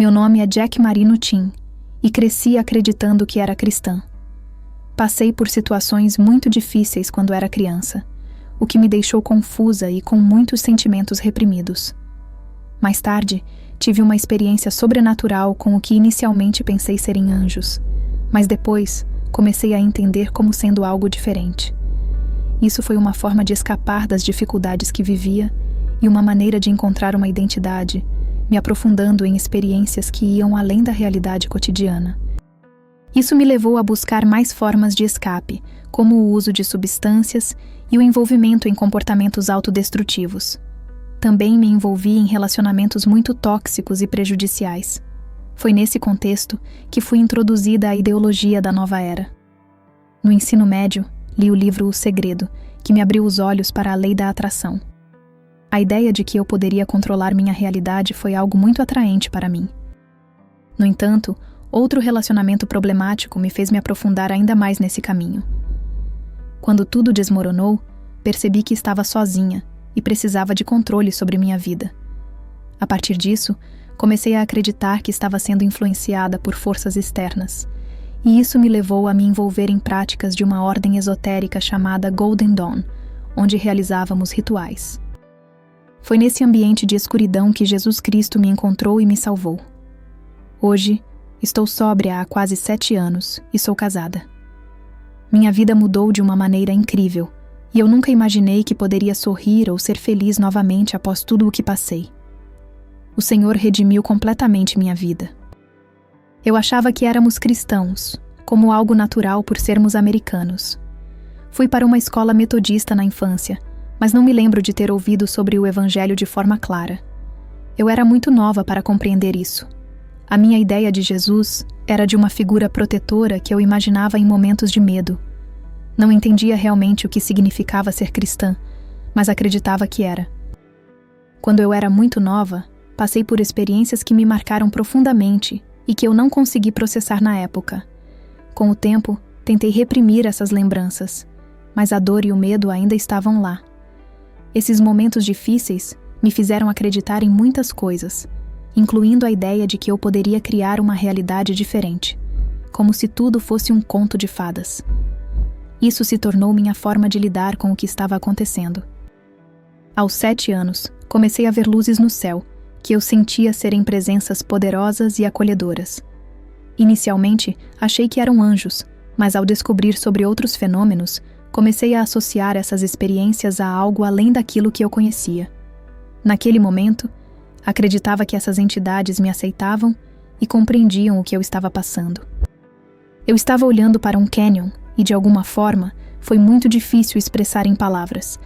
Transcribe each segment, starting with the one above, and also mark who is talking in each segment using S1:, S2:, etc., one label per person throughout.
S1: Meu nome é Jack Marino Tim e cresci acreditando que era cristã. Passei por situações muito difíceis quando era criança, o que me deixou confusa e com muitos sentimentos reprimidos. Mais tarde, tive uma experiência sobrenatural com o que inicialmente pensei serem anjos, mas depois comecei a entender como sendo algo diferente. Isso foi uma forma de escapar das dificuldades que vivia e uma maneira de encontrar uma identidade, me aprofundando em experiências que iam além da realidade cotidiana. Isso me levou a buscar mais formas de escape, como o uso de substâncias e o envolvimento em comportamentos autodestrutivos. Também me envolvi em relacionamentos muito tóxicos e prejudiciais. Foi nesse contexto que fui introduzida à ideologia da nova era. No ensino médio, li o livro O Segredo, que me abriu os olhos para a lei da atração. A ideia de que eu poderia controlar minha realidade foi algo muito atraente para mim. No entanto, outro relacionamento problemático me fez me aprofundar ainda mais nesse caminho. Quando tudo desmoronou, percebi que estava sozinha e precisava de controle sobre minha vida. A partir disso, comecei a acreditar que estava sendo influenciada por forças externas, e isso me levou a me envolver em práticas de uma ordem esotérica chamada Golden Dawn, onde realizávamos rituais. Foi nesse ambiente de escuridão que Jesus Cristo me encontrou e me salvou. Hoje, estou sóbria há quase 7 anos e sou casada. Minha vida mudou de uma maneira incrível, e eu nunca imaginei que poderia sorrir ou ser feliz novamente após tudo o que passei. O Senhor redimiu completamente minha vida. Eu achava que éramos cristãos, como algo natural por sermos americanos. Fui para uma escola metodista na infância, mas não me lembro de ter ouvido sobre o Evangelho de forma clara. Eu era muito nova para compreender isso. A minha ideia de Jesus era de uma figura protetora que eu imaginava em momentos de medo. Não entendia realmente o que significava ser cristã, mas acreditava que era. Quando eu era muito nova, passei por experiências que me marcaram profundamente e que eu não consegui processar na época. Com o tempo, tentei reprimir essas lembranças, mas a dor e o medo ainda estavam lá. Esses momentos difíceis me fizeram acreditar em muitas coisas, incluindo a ideia de que eu poderia criar uma realidade diferente, como se tudo fosse um conto de fadas. Isso se tornou minha forma de lidar com o que estava acontecendo. Aos 7 anos, comecei a ver luzes no céu, que eu sentia serem presenças poderosas e acolhedoras. Inicialmente, achei que eram anjos, mas ao descobrir sobre outros fenômenos, comecei a associar essas experiências a algo além daquilo que eu conhecia. Naquele momento, acreditava que essas entidades me aceitavam e compreendiam o que eu estava passando. Eu estava olhando para um cânion e, de alguma forma, foi muito difícil expressar em palavras,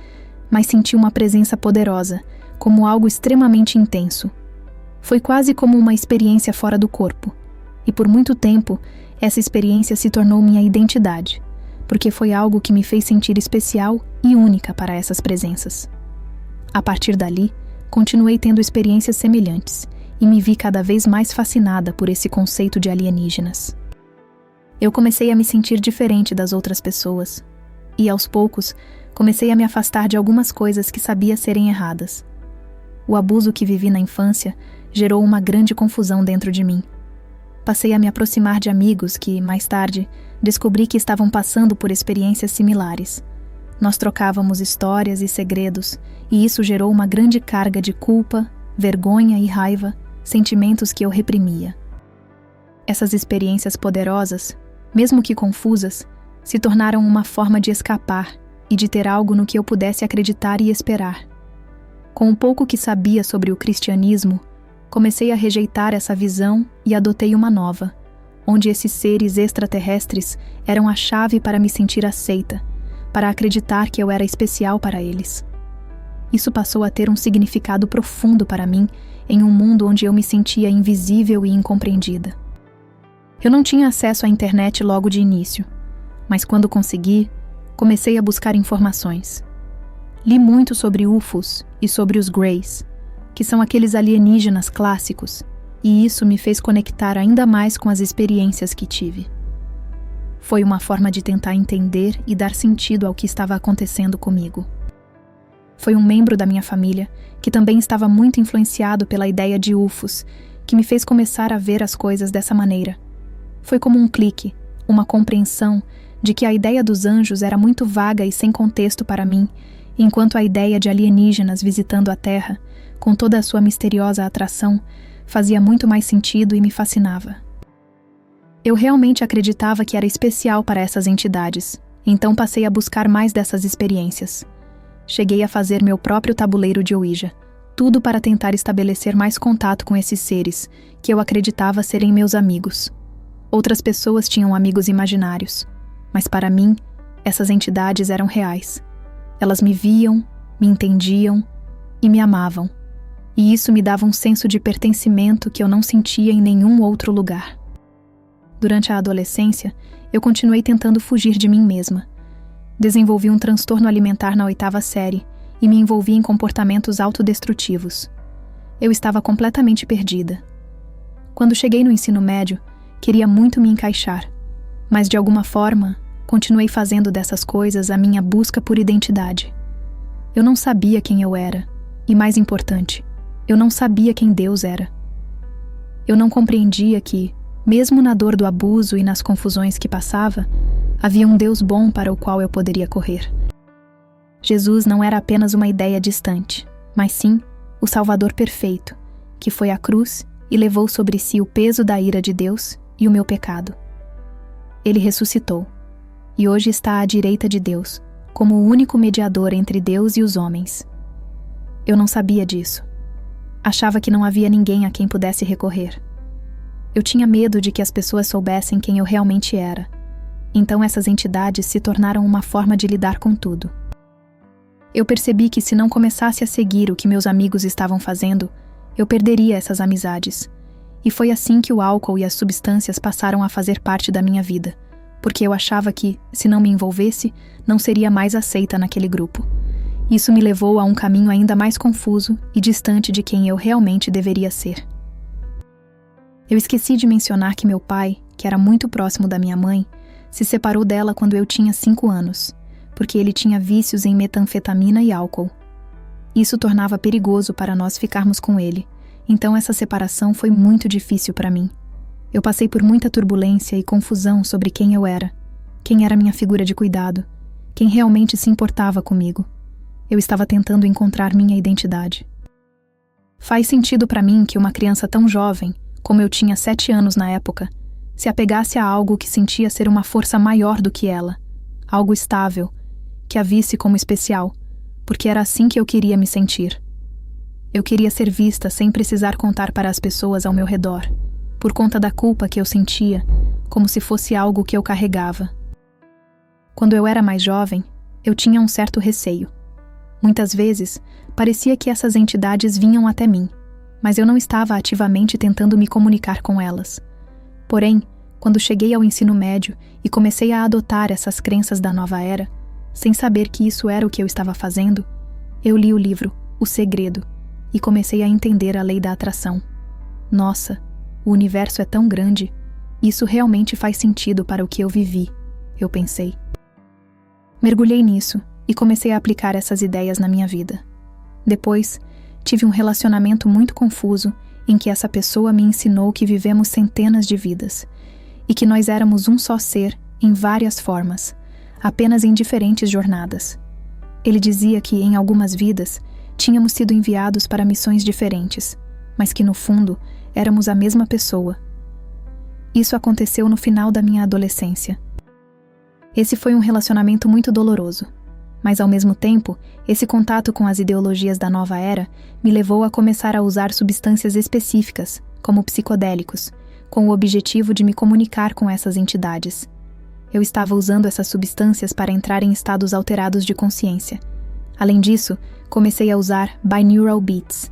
S1: mas senti uma presença poderosa, como algo extremamente intenso. Foi quase como uma experiência fora do corpo, e por muito tempo, essa experiência se tornou minha identidade, porque foi algo que me fez sentir especial e única para essas presenças. A partir dali, continuei tendo experiências semelhantes e me vi cada vez mais fascinada por esse conceito de alienígenas. Eu comecei a me sentir diferente das outras pessoas e, aos poucos, comecei a me afastar de algumas coisas que sabia serem erradas. O abuso que vivi na infância gerou uma grande confusão dentro de mim. Passei a me aproximar de amigos que, mais tarde, descobri que estavam passando por experiências similares. Nós trocávamos histórias e segredos, e isso gerou uma grande carga de culpa, vergonha e raiva, sentimentos que eu reprimia. Essas experiências poderosas, mesmo que confusas, se tornaram uma forma de escapar e de ter algo no que eu pudesse acreditar e esperar. Com o pouco que sabia sobre o cristianismo, comecei a rejeitar essa visão e adotei uma nova, onde esses seres extraterrestres eram a chave para me sentir aceita, para acreditar que eu era especial para eles. Isso passou a ter um significado profundo para mim em um mundo onde eu me sentia invisível e incompreendida. Eu não tinha acesso à internet logo de início, mas quando consegui, comecei a buscar informações. Li muito sobre UFOs e sobre os Greys, que são aqueles alienígenas clássicos, e isso me fez conectar ainda mais com as experiências que tive. Foi uma forma de tentar entender e dar sentido ao que estava acontecendo comigo. Foi um membro da minha família, que também estava muito influenciado pela ideia de UFOs, que me fez começar a ver as coisas dessa maneira. Foi como um clique, uma compreensão de que a ideia dos anjos era muito vaga e sem contexto para mim, enquanto a ideia de alienígenas visitando a Terra, com toda a sua misteriosa atração, fazia muito mais sentido e me fascinava. Eu realmente acreditava que era especial para essas entidades, então passei a buscar mais dessas experiências. Cheguei a fazer meu próprio tabuleiro de Ouija, tudo para tentar estabelecer mais contato com esses seres, que eu acreditava serem meus amigos. Outras pessoas tinham amigos imaginários, mas para mim, essas entidades eram reais. Elas me viam, me entendiam e me amavam, e isso me dava um senso de pertencimento que eu não sentia em nenhum outro lugar. Durante a adolescência, eu continuei tentando fugir de mim mesma. Desenvolvi um transtorno alimentar na 8ª série e me envolvi em comportamentos autodestrutivos. Eu estava completamente perdida. Quando cheguei no ensino médio, queria muito me encaixar, mas de alguma forma, continuei fazendo dessas coisas a minha busca por identidade. Eu não sabia quem eu era, e mais importante, eu não sabia quem Deus era. Eu não compreendia que, mesmo na dor do abuso e nas confusões que passava, havia um Deus bom para o qual eu poderia correr. Jesus não era apenas uma ideia distante, mas sim o Salvador perfeito, que foi à cruz e levou sobre si o peso da ira de Deus e o meu pecado. Ele ressuscitou, e hoje está à direita de Deus, como o único mediador entre Deus e os homens. Eu não sabia disso. Achava que não havia ninguém a quem pudesse recorrer. Eu tinha medo de que as pessoas soubessem quem eu realmente era. Então essas entidades se tornaram uma forma de lidar com tudo. Eu percebi que se não começasse a seguir o que meus amigos estavam fazendo, eu perderia essas amizades. E foi assim que o álcool e as substâncias passaram a fazer parte da minha vida, porque eu achava que, se não me envolvesse, não seria mais aceita naquele grupo. Isso me levou a um caminho ainda mais confuso e distante de quem eu realmente deveria ser. Eu esqueci de mencionar que meu pai, que era muito próximo da minha mãe, se separou dela quando eu tinha 5 anos, porque ele tinha vícios em metanfetamina e álcool. Isso tornava perigoso para nós ficarmos com ele, então essa separação foi muito difícil para mim. Eu passei por muita turbulência e confusão sobre quem eu era, quem era minha figura de cuidado, quem realmente se importava comigo. Eu estava tentando encontrar minha identidade. Faz sentido para mim que uma criança tão jovem, como eu tinha 7 anos na época, se apegasse a algo que sentia ser uma força maior do que ela, algo estável, que a visse como especial, porque era assim que eu queria me sentir. Eu queria ser vista sem precisar contar para as pessoas ao meu redor, por conta da culpa que eu sentia, como se fosse algo que eu carregava. Quando eu era mais jovem, eu tinha um certo receio. Muitas vezes, parecia que essas entidades vinham até mim, mas eu não estava ativamente tentando me comunicar com elas. Porém, quando cheguei ao ensino médio e comecei a adotar essas crenças da nova era, sem saber que isso era o que eu estava fazendo, eu li o livro O Segredo e comecei a entender a lei da atração. Nossa, o universo é tão grande, isso realmente faz sentido para o que eu vivi, eu pensei. Mergulhei nisso e comecei a aplicar essas ideias na minha vida. Depois, tive um relacionamento muito confuso em que essa pessoa me ensinou que vivemos centenas de vidas e que nós éramos um só ser em várias formas, apenas em diferentes jornadas. Ele dizia que, em algumas vidas, tínhamos sido enviados para missões diferentes, mas que, no fundo, éramos a mesma pessoa. Isso aconteceu no final da minha adolescência. Esse foi um relacionamento muito doloroso, mas, ao mesmo tempo, esse contato com as ideologias da nova era me levou a começar a usar substâncias específicas, como psicodélicos, com o objetivo de me comunicar com essas entidades. Eu estava usando essas substâncias para entrar em estados alterados de consciência. Além disso, comecei a usar binaural beats.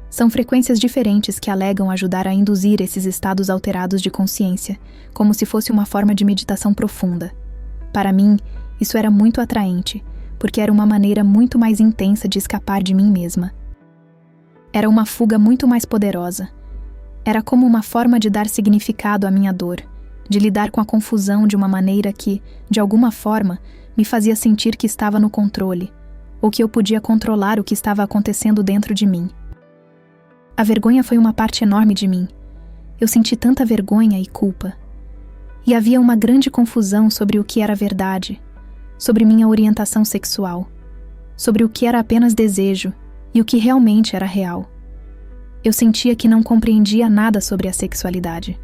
S1: São frequências diferentes que alegam ajudar a induzir esses estados alterados de consciência, como se fosse uma forma de meditação profunda. Para mim, isso era muito atraente, porque era uma maneira muito mais intensa de escapar de mim mesma. Era uma fuga muito mais poderosa. Era como uma forma de dar significado à minha dor, de lidar com a confusão de uma maneira que, de alguma forma, me fazia sentir que estava no controle, ou que eu podia controlar o que estava acontecendo dentro de mim. A vergonha foi uma parte enorme de mim. Eu senti tanta vergonha e culpa. E havia uma grande confusão sobre o que era verdade, sobre minha orientação sexual, sobre o que era apenas desejo e o que realmente era real. Eu sentia que não compreendia nada sobre a sexualidade.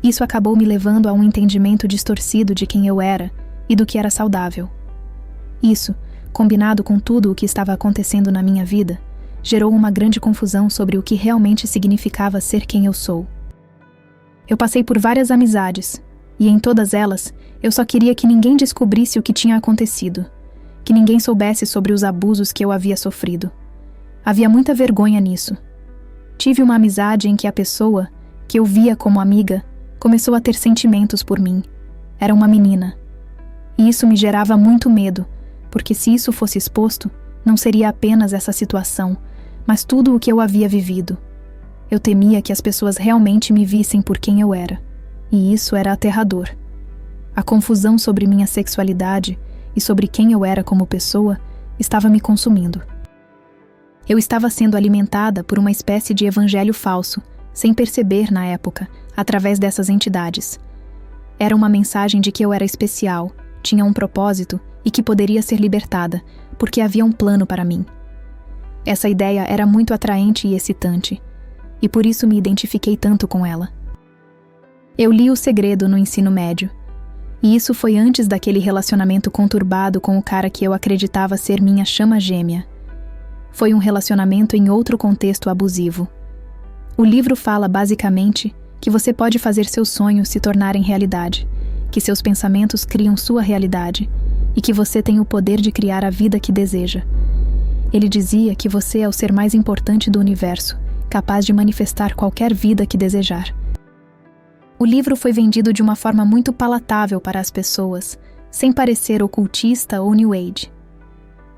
S1: Isso acabou me levando a um entendimento distorcido de quem eu era e do que era saudável. Isso, combinado com tudo o que estava acontecendo na minha vida, gerou uma grande confusão sobre o que realmente significava ser quem eu sou. Eu passei por várias amizades, e em todas elas, eu só queria que ninguém descobrisse o que tinha acontecido, que ninguém soubesse sobre os abusos que eu havia sofrido. Havia muita vergonha nisso. Tive uma amizade em que a pessoa, que eu via como amiga, começou a ter sentimentos por mim. Era uma menina. E isso me gerava muito medo, porque se isso fosse exposto, não seria apenas essa situação, mas tudo o que eu havia vivido. Eu temia que as pessoas realmente me vissem por quem eu era, e isso era aterrador. A confusão sobre minha sexualidade e sobre quem eu era como pessoa estava me consumindo. Eu estava sendo alimentada por uma espécie de evangelho falso, sem perceber na época, através dessas entidades. Era uma mensagem de que eu era especial, tinha um propósito e que poderia ser libertada, porque havia um plano para mim. Essa ideia era muito atraente e excitante, e por isso me identifiquei tanto com ela. Eu li O Segredo no ensino médio, e isso foi antes daquele relacionamento conturbado com o cara que eu acreditava ser minha chama gêmea. Foi um relacionamento em outro contexto abusivo. O livro fala basicamente que você pode fazer seus sonhos se tornarem realidade, que seus pensamentos criam sua realidade e que você tem o poder de criar a vida que deseja. Ele dizia que você é o ser mais importante do universo, capaz de manifestar qualquer vida que desejar. O livro foi vendido de uma forma muito palatável para as pessoas, sem parecer ocultista ou New Age.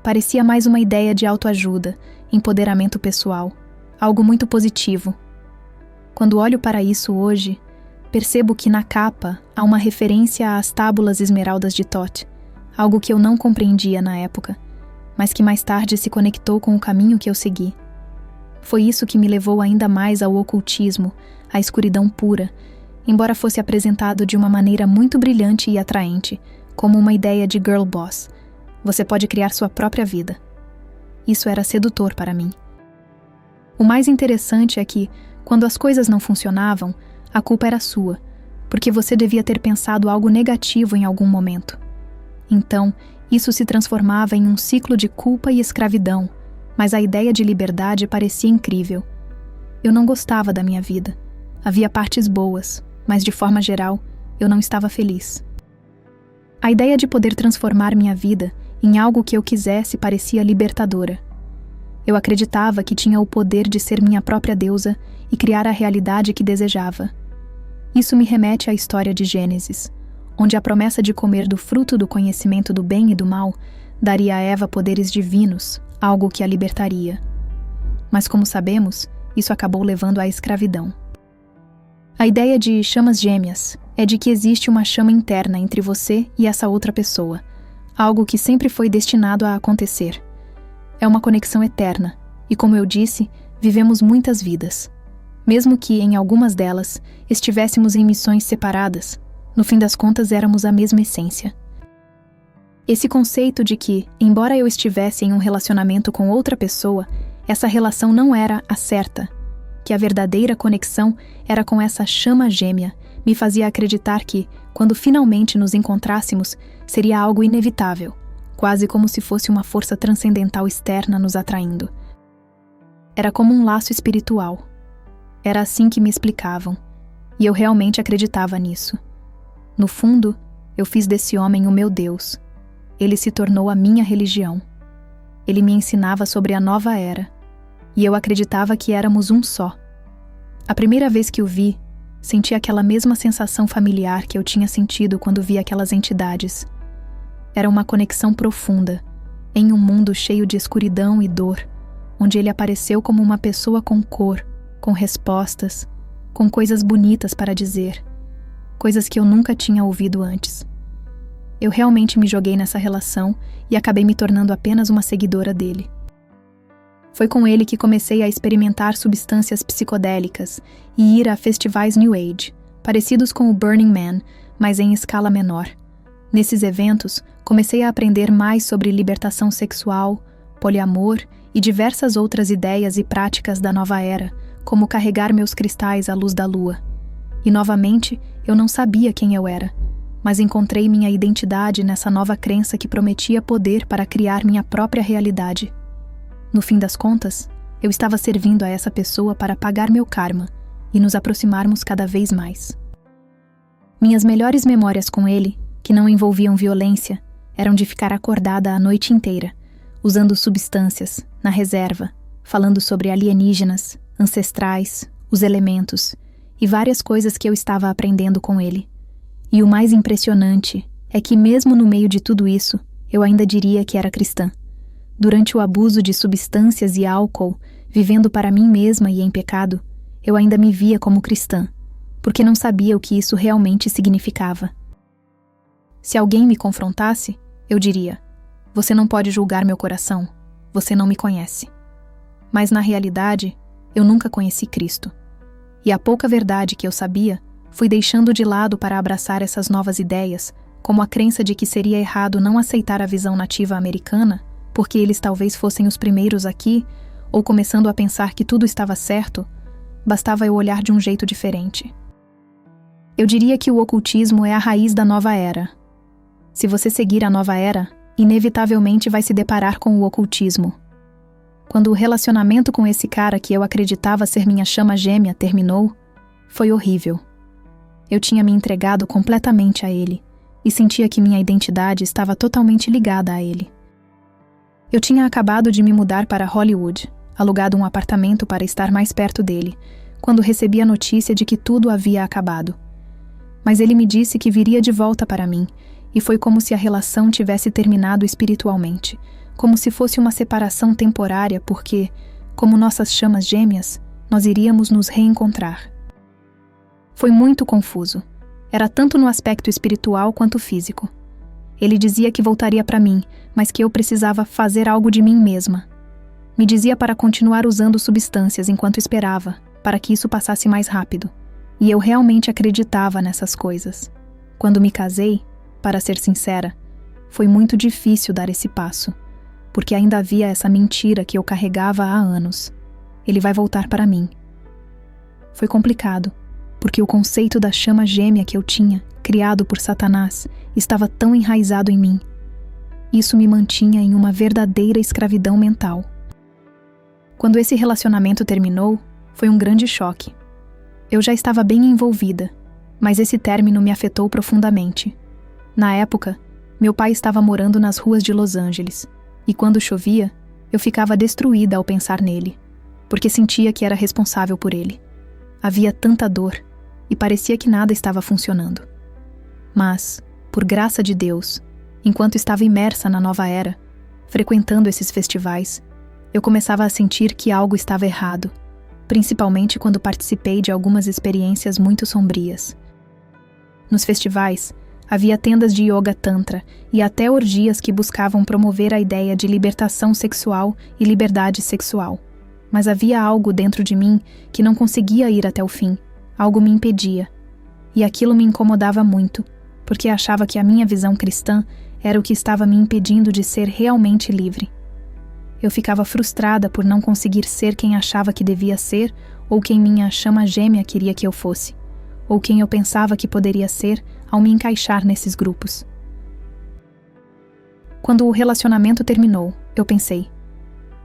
S1: Parecia mais uma ideia de autoajuda, empoderamento pessoal, algo muito positivo. Quando olho para isso hoje, percebo que na capa há uma referência às tábulas esmeraldas de Thoth, algo que eu não compreendia na época, mas que mais tarde se conectou com o caminho que eu segui. Foi isso que me levou ainda mais ao ocultismo, à escuridão pura, embora fosse apresentado de uma maneira muito brilhante e atraente, como uma ideia de girl boss. Você pode criar sua própria vida. Isso era sedutor para mim. O mais interessante é que, quando as coisas não funcionavam, a culpa era sua, porque você devia ter pensado algo negativo em algum momento. Então, isso se transformava em um ciclo de culpa e escravidão, mas a ideia de liberdade parecia incrível. Eu não gostava da minha vida. Havia partes boas, mas de forma geral, eu não estava feliz. A ideia de poder transformar minha vida em algo que eu quisesse parecia libertadora. Eu acreditava que tinha o poder de ser minha própria deusa e criar a realidade que desejava. Isso me remete à história de Gênesis, onde a promessa de comer do fruto do conhecimento do bem e do mal daria a Eva poderes divinos, algo que a libertaria. Mas como sabemos, isso acabou levando à escravidão. A ideia de chamas gêmeas é de que existe uma chama interna entre você e essa outra pessoa, algo que sempre foi destinado a acontecer. É uma conexão eterna, e como eu disse, vivemos muitas vidas. Mesmo que, em algumas delas, estivéssemos em missões separadas, no fim das contas éramos a mesma essência. Esse conceito de que, embora eu estivesse em um relacionamento com outra pessoa, essa relação não era a certa, que a verdadeira conexão era com essa chama gêmea, me fazia acreditar que, quando finalmente nos encontrássemos, seria algo inevitável, quase como se fosse uma força transcendental externa nos atraindo. Era como um laço espiritual. Era assim que me explicavam, e eu realmente acreditava nisso. No fundo, eu fiz desse homem o meu Deus. Ele se tornou a minha religião. Ele me ensinava sobre a nova era, e eu acreditava que éramos um só. A primeira vez que o vi, senti aquela mesma sensação familiar que eu tinha sentido quando vi aquelas entidades. Era uma conexão profunda, em um mundo cheio de escuridão e dor, onde ele apareceu como uma pessoa com cor, com respostas, com coisas bonitas para dizer, coisas que eu nunca tinha ouvido antes. Eu realmente me joguei nessa relação e acabei me tornando apenas uma seguidora dele. Foi com ele que comecei a experimentar substâncias psicodélicas e ir a festivais New Age, parecidos com o Burning Man, mas em escala menor. Nesses eventos, comecei a aprender mais sobre libertação sexual, poliamor e diversas outras ideias e práticas da nova era, como carregar meus cristais à luz da lua. E novamente, eu não sabia quem eu era, mas encontrei minha identidade nessa nova crença que prometia poder para criar minha própria realidade. No fim das contas, eu estava servindo a essa pessoa para pagar meu karma e nos aproximarmos cada vez mais. Minhas melhores memórias com ele, que não envolviam violência, eram de ficar acordada a noite inteira, usando substâncias, na reserva, falando sobre alienígenas, ancestrais, os elementos e várias coisas que eu estava aprendendo com ele. E o mais impressionante é que mesmo no meio de tudo isso, eu ainda diria que era cristã. Durante o abuso de substâncias e álcool, vivendo para mim mesma e em pecado, eu ainda me via como cristã, porque não sabia o que isso realmente significava. Se alguém me confrontasse, eu diria: você não pode julgar meu coração, você não me conhece. Mas na realidade, eu nunca conheci Cristo. E a pouca verdade que eu sabia, fui deixando de lado para abraçar essas novas ideias, como a crença de que seria errado não aceitar a visão nativa americana, porque eles talvez fossem os primeiros aqui, ou começando a pensar que tudo estava certo, bastava eu olhar de um jeito diferente. Eu diria que o ocultismo é a raiz da nova era. Se você seguir a nova era, inevitavelmente vai se deparar com o ocultismo. Quando o relacionamento com esse cara que eu acreditava ser minha chama gêmea terminou, foi horrível. Eu tinha me entregado completamente a ele e sentia que minha identidade estava totalmente ligada a ele. Eu tinha acabado de me mudar para Hollywood, alugado um apartamento para estar mais perto dele, quando recebi a notícia de que tudo havia acabado. Mas ele me disse que viria de volta para mim, e foi como se a relação tivesse terminado espiritualmente, como se fosse uma separação temporária porque, como nossas chamas gêmeas, nós iríamos nos reencontrar. Foi muito confuso. Era tanto no aspecto espiritual quanto físico. Ele dizia que voltaria para mim, mas que eu precisava fazer algo de mim mesma. Me dizia para continuar usando substâncias enquanto esperava, para que isso passasse mais rápido. E eu realmente acreditava nessas coisas. Quando me casei, para ser sincera, foi muito difícil dar esse passo, porque ainda havia essa mentira que eu carregava há anos. Ele vai voltar para mim. Foi complicado, porque o conceito da chama gêmea que eu tinha, criado por Satanás, estava tão enraizado em mim. Isso me mantinha em uma verdadeira escravidão mental. Quando esse relacionamento terminou, foi um grande choque. Eu já estava bem envolvida, mas esse término me afetou profundamente. Na época, meu pai estava morando nas ruas de Los Angeles, e quando chovia, eu ficava destruída ao pensar nele, porque sentia que era responsável por ele. Havia tanta dor, e parecia que nada estava funcionando. Mas, por graça de Deus, enquanto estava imersa na nova era, frequentando esses festivais, eu começava a sentir que algo estava errado, principalmente quando participei de algumas experiências muito sombrias. Nos festivais, havia tendas de yoga tantra e até orgias que buscavam promover a ideia de libertação sexual e liberdade sexual. Mas havia algo dentro de mim que não conseguia ir até o fim, algo me impedia. E aquilo me incomodava muito, porque achava que a minha visão cristã era o que estava me impedindo de ser realmente livre. Eu ficava frustrada por não conseguir ser quem achava que devia ser ou quem minha chama gêmea queria que eu fosse, ou quem eu pensava que poderia ser ao me encaixar nesses grupos. Quando o relacionamento terminou, eu pensei: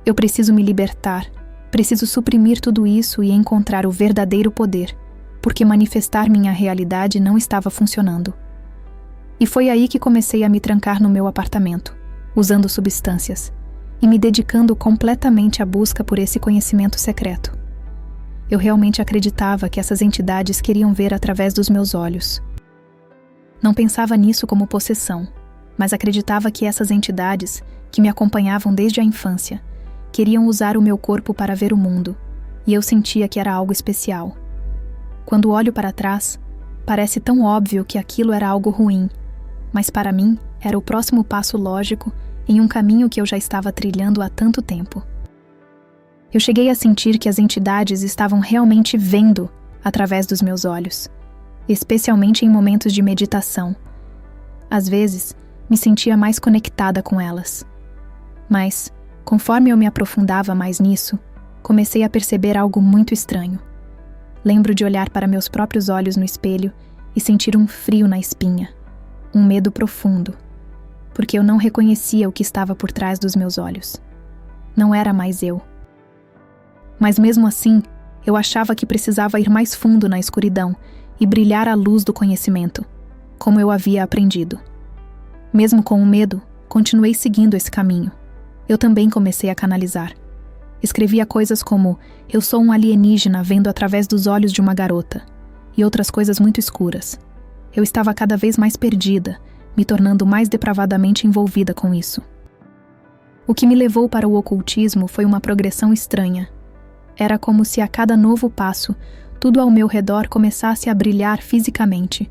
S1: eu preciso me libertar, preciso suprimir tudo isso e encontrar o verdadeiro poder, porque manifestar minha realidade não estava funcionando. E foi aí que comecei a me trancar no meu apartamento, usando substâncias, e me dedicando completamente à busca por esse conhecimento secreto. Eu realmente acreditava que essas entidades queriam ver através dos meus olhos. Não pensava nisso como possessão, mas acreditava que essas entidades, que me acompanhavam desde a infância, queriam usar o meu corpo para ver o mundo, e eu sentia que era algo especial. Quando olho para trás, parece tão óbvio que aquilo era algo ruim, mas para mim era o próximo passo lógico em um caminho que eu já estava trilhando há tanto tempo. Eu cheguei a sentir que as entidades estavam realmente vendo através dos meus olhos, especialmente em momentos de meditação. Às vezes, me sentia mais conectada com elas. Mas, conforme eu me aprofundava mais nisso, comecei a perceber algo muito estranho. Lembro de olhar para meus próprios olhos no espelho e sentir um frio na espinha, um medo profundo, porque eu não reconhecia o que estava por trás dos meus olhos. Não era mais eu. Mas mesmo assim, eu achava que precisava ir mais fundo na escuridão e brilhar à luz do conhecimento, como eu havia aprendido. Mesmo com o medo, continuei seguindo esse caminho. Eu também comecei a canalizar. Escrevia coisas como: eu sou um alienígena vendo através dos olhos de uma garota, e outras coisas muito escuras. Eu estava cada vez mais perdida, me tornando mais depravadamente envolvida com isso. O que me levou para o ocultismo foi uma progressão estranha. Era como se a cada novo passo, tudo ao meu redor começasse a brilhar fisicamente,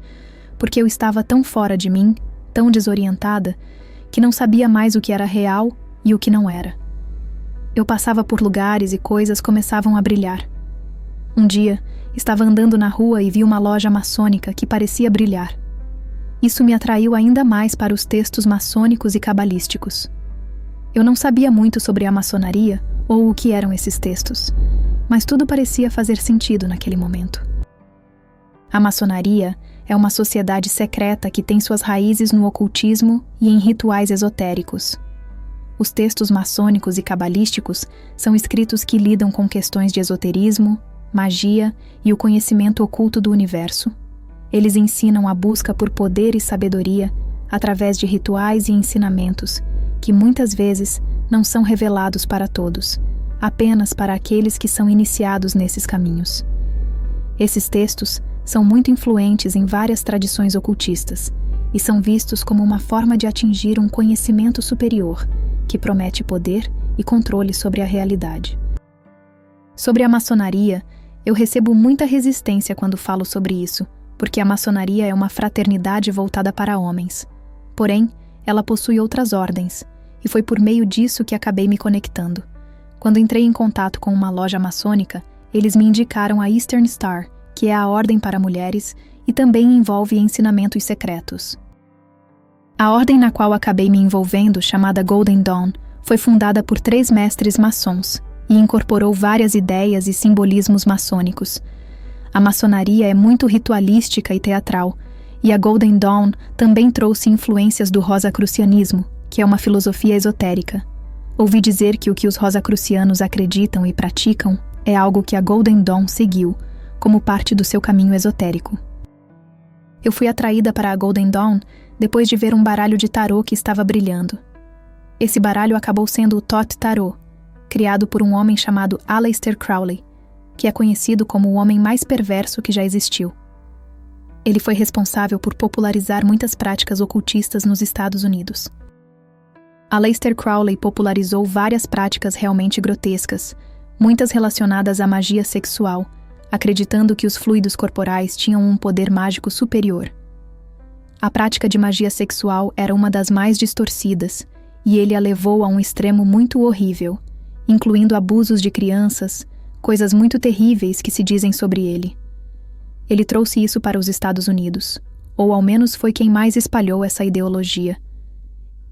S1: porque eu estava tão fora de mim, tão desorientada, que não sabia mais o que era real e o que não era. Eu passava por lugares e coisas começavam a brilhar. Um dia, estava andando na rua e vi uma loja maçônica que parecia brilhar. Isso me atraiu ainda mais para os textos maçônicos e cabalísticos. Eu não sabia muito sobre a maçonaria ou o que eram esses textos, mas tudo parecia fazer sentido naquele momento. A maçonaria é uma sociedade secreta que tem suas raízes no ocultismo e em rituais esotéricos. Os textos maçônicos e cabalísticos são escritos que lidam com questões de esoterismo, magia e o conhecimento oculto do universo. Eles ensinam a busca por poder e sabedoria através de rituais e ensinamentos que muitas vezes não são revelados para todos, apenas para aqueles que são iniciados nesses caminhos. Esses textos são muito influentes em várias tradições ocultistas e são vistos como uma forma de atingir um conhecimento superior que promete poder e controle sobre a realidade. Sobre a maçonaria, eu recebo muita resistência quando falo sobre isso, porque a maçonaria é uma fraternidade voltada para homens. Porém, ela possui outras ordens, e foi por meio disso que acabei me conectando. Quando entrei em contato com uma loja maçônica, eles me indicaram a Eastern Star, que é a ordem para mulheres e também envolve ensinamentos secretos. A ordem na qual acabei me envolvendo, chamada Golden Dawn, foi fundada por 3 mestres maçons e incorporou várias ideias e simbolismos maçônicos. A maçonaria é muito ritualística e teatral, e a Golden Dawn também trouxe influências do rosacrucianismo, que é uma filosofia esotérica. Ouvi dizer que o que os rosacrucianos acreditam e praticam é algo que a Golden Dawn seguiu, como parte do seu caminho esotérico. Eu fui atraída para a Golden Dawn depois de ver um baralho de tarô que estava brilhando. Esse baralho acabou sendo o Thoth Tarot, criado por um homem chamado Aleister Crowley, que é conhecido como o homem mais perverso que já existiu. Ele foi responsável por popularizar muitas práticas ocultistas nos Estados Unidos. Aleister Crowley popularizou várias práticas realmente grotescas, muitas relacionadas à magia sexual, acreditando que os fluidos corporais tinham um poder mágico superior. A prática de magia sexual era uma das mais distorcidas, e ele a levou a um extremo muito horrível, incluindo abusos de crianças, coisas muito terríveis que se dizem sobre ele. Ele trouxe isso para os Estados Unidos, ou ao menos foi quem mais espalhou essa ideologia.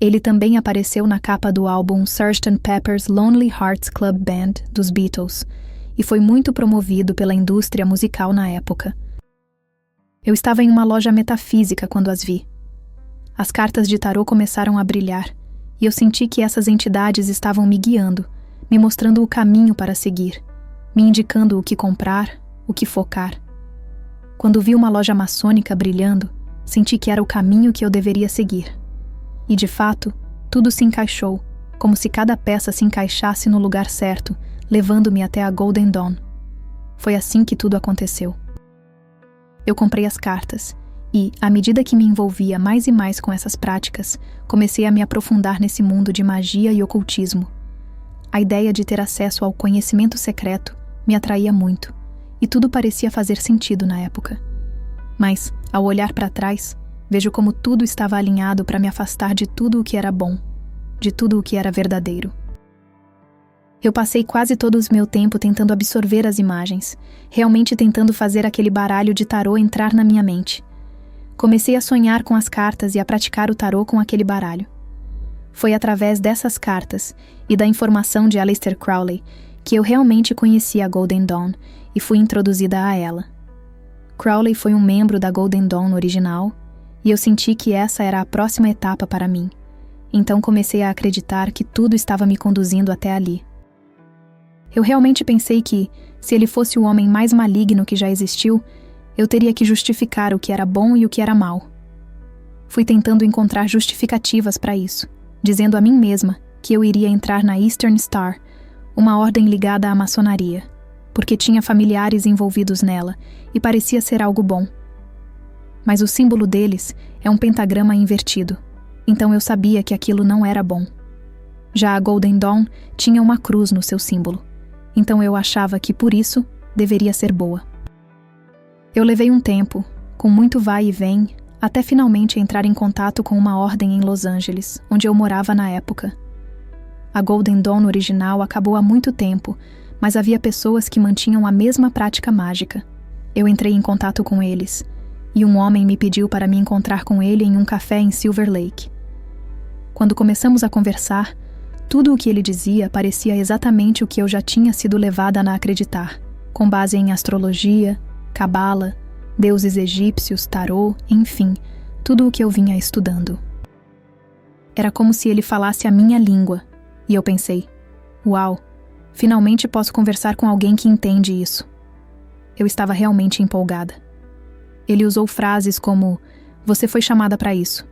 S1: Ele também apareceu na capa do álbum Sgt. Pepper's Lonely Hearts Club Band, dos Beatles, e foi muito promovido pela indústria musical na época. Eu estava em uma loja metafísica quando as vi. As cartas de tarô começaram a brilhar, e eu senti que essas entidades estavam me guiando, me mostrando o caminho para seguir, me indicando o que comprar, o que focar. Quando vi uma loja maçônica brilhando, senti que era o caminho que eu deveria seguir. E de fato, tudo se encaixou, como se cada peça se encaixasse no lugar certo, levando-me até a Golden Dawn. Foi assim que tudo aconteceu. Eu comprei as cartas e, à medida que me envolvia mais e mais com essas práticas, comecei a me aprofundar nesse mundo de magia e ocultismo. A ideia de ter acesso ao conhecimento secreto me atraía muito, e tudo parecia fazer sentido na época. Mas, ao olhar para trás, vejo como tudo estava alinhado para me afastar de tudo o que era bom, de tudo o que era verdadeiro. Eu passei quase todo o meu tempo tentando absorver as imagens, realmente tentando fazer aquele baralho de tarô entrar na minha mente. Comecei a sonhar com as cartas e a praticar o tarô com aquele baralho. Foi através dessas cartas e da informação de Aleister Crowley que eu realmente conheci a Golden Dawn e fui introduzida a ela. Crowley foi um membro da Golden Dawn original e eu senti que essa era a próxima etapa para mim. Então comecei a acreditar que tudo estava me conduzindo até ali. Eu realmente pensei que, se ele fosse o homem mais maligno que já existiu, eu teria que justificar o que era bom e o que era mal. Fui tentando encontrar justificativas para isso, dizendo a mim mesma que eu iria entrar na Eastern Star, uma ordem ligada à maçonaria, porque tinha familiares envolvidos nela e parecia ser algo bom. Mas o símbolo deles é um pentagrama invertido, então eu sabia que aquilo não era bom. Já a Golden Dawn tinha uma cruz no seu símbolo, então eu achava que por isso deveria ser boa. Eu levei um tempo, com muito vai e vem, até finalmente entrar em contato com uma ordem em Los Angeles, onde eu morava na época. A Golden Dawn original acabou há muito tempo, mas havia pessoas que mantinham a mesma prática mágica. Eu entrei em contato com eles, e um homem me pediu para me encontrar com ele em um café em Silver Lake. Quando começamos a conversar, tudo o que ele dizia parecia exatamente o que eu já tinha sido levada a acreditar, com base em astrologia, cabala, deuses egípcios, tarô, enfim, tudo o que eu vinha estudando. Era como se ele falasse a minha língua, e eu pensei, uau, finalmente posso conversar com alguém que entende isso. Eu estava realmente empolgada. Ele usou frases como, você foi chamada para isso,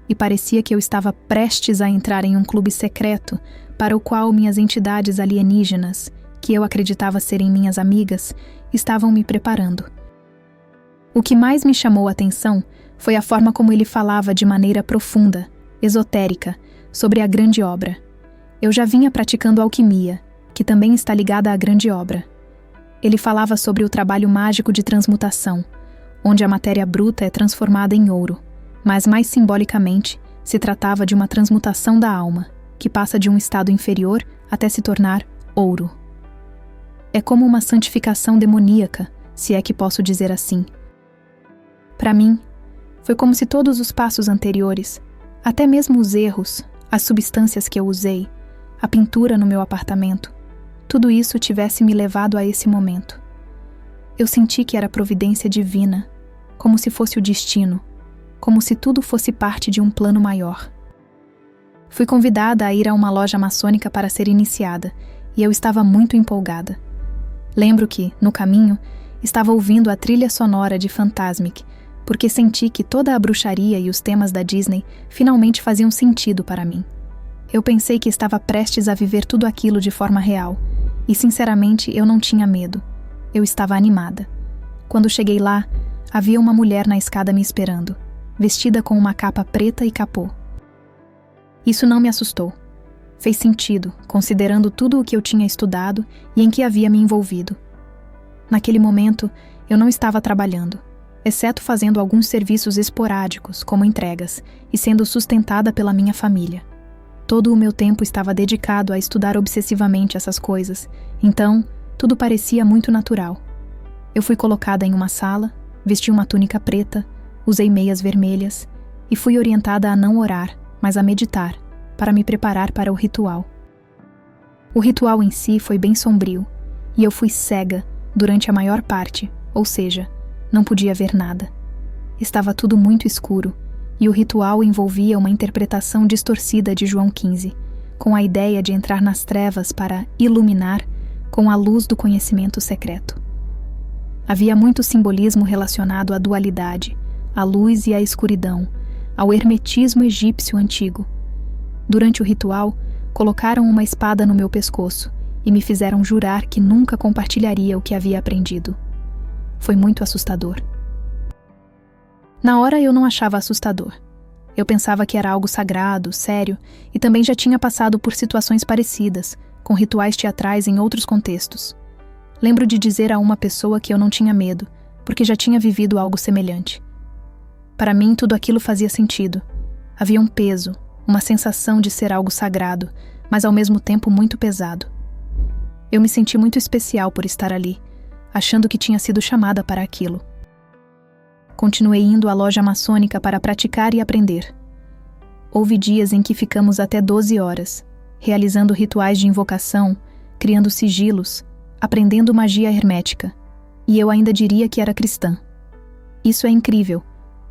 S1: e parecia que eu estava prestes a entrar em um clube secreto para o qual minhas entidades alienígenas, que eu acreditava serem minhas amigas, estavam me preparando. O que mais me chamou a atenção foi a forma como ele falava de maneira profunda, esotérica, sobre a grande obra. Eu já vinha praticando alquimia, que também está ligada à grande obra. Ele falava sobre o trabalho mágico de transmutação, onde a matéria bruta é transformada em ouro, mas mais simbolicamente se tratava de uma transmutação da alma, que passa de um estado inferior até se tornar ouro. É como uma santificação demoníaca, se é que posso dizer assim. Para mim, foi como se todos os passos anteriores, até mesmo os erros, as substâncias que eu usei, a pintura no meu apartamento, tudo isso tivesse me levado a esse momento. Eu senti que era providência divina, como se fosse o destino, como se tudo fosse parte de um plano maior. Fui convidada a ir a uma loja maçônica para ser iniciada, e eu estava muito empolgada. Lembro que, no caminho, estava ouvindo a trilha sonora de Fantasmic, porque senti que toda a bruxaria e os temas da Disney finalmente faziam sentido para mim. Eu pensei que estava prestes a viver tudo aquilo de forma real, e sinceramente eu não tinha medo. Eu estava animada. Quando cheguei lá, havia uma mulher na escada me esperando, vestida com uma capa preta e capô. Isso não me assustou. Fez sentido, considerando tudo o que eu tinha estudado e em que havia me envolvido. Naquele momento, eu não estava trabalhando, exceto fazendo alguns serviços esporádicos, como entregas, e sendo sustentada pela minha família. Todo o meu tempo estava dedicado a estudar obsessivamente essas coisas, então tudo parecia muito natural. Eu fui colocada em uma sala, vesti uma túnica preta, usei meias vermelhas e fui orientada a não orar, mas a meditar, para me preparar para o ritual. O ritual em si foi bem sombrio, e eu fui cega durante a maior parte, ou seja, não podia ver nada. Estava tudo muito escuro, e o ritual envolvia uma interpretação distorcida de João 15, com a ideia de entrar nas trevas para iluminar com a luz do conhecimento secreto. Havia muito simbolismo relacionado à dualidade, à luz e à escuridão, ao hermetismo egípcio antigo. Durante o ritual, colocaram uma espada no meu pescoço e me fizeram jurar que nunca compartilharia o que havia aprendido. Foi muito assustador. Na hora eu não achava assustador. Eu pensava que era algo sagrado, sério, e também já tinha passado por situações parecidas, com rituais teatrais em outros contextos. Lembro de dizer a uma pessoa que eu não tinha medo, porque já tinha vivido algo semelhante. Para mim, tudo aquilo fazia sentido. Havia um peso, uma sensação de ser algo sagrado, mas ao mesmo tempo muito pesado. Eu me senti muito especial por estar ali, achando que tinha sido chamada para aquilo. Continuei indo à loja maçônica para praticar e aprender. Houve dias em que ficamos até 12 horas, realizando rituais de invocação, criando sigilos, aprendendo magia hermética, e eu ainda diria que era cristã. Isso é incrível,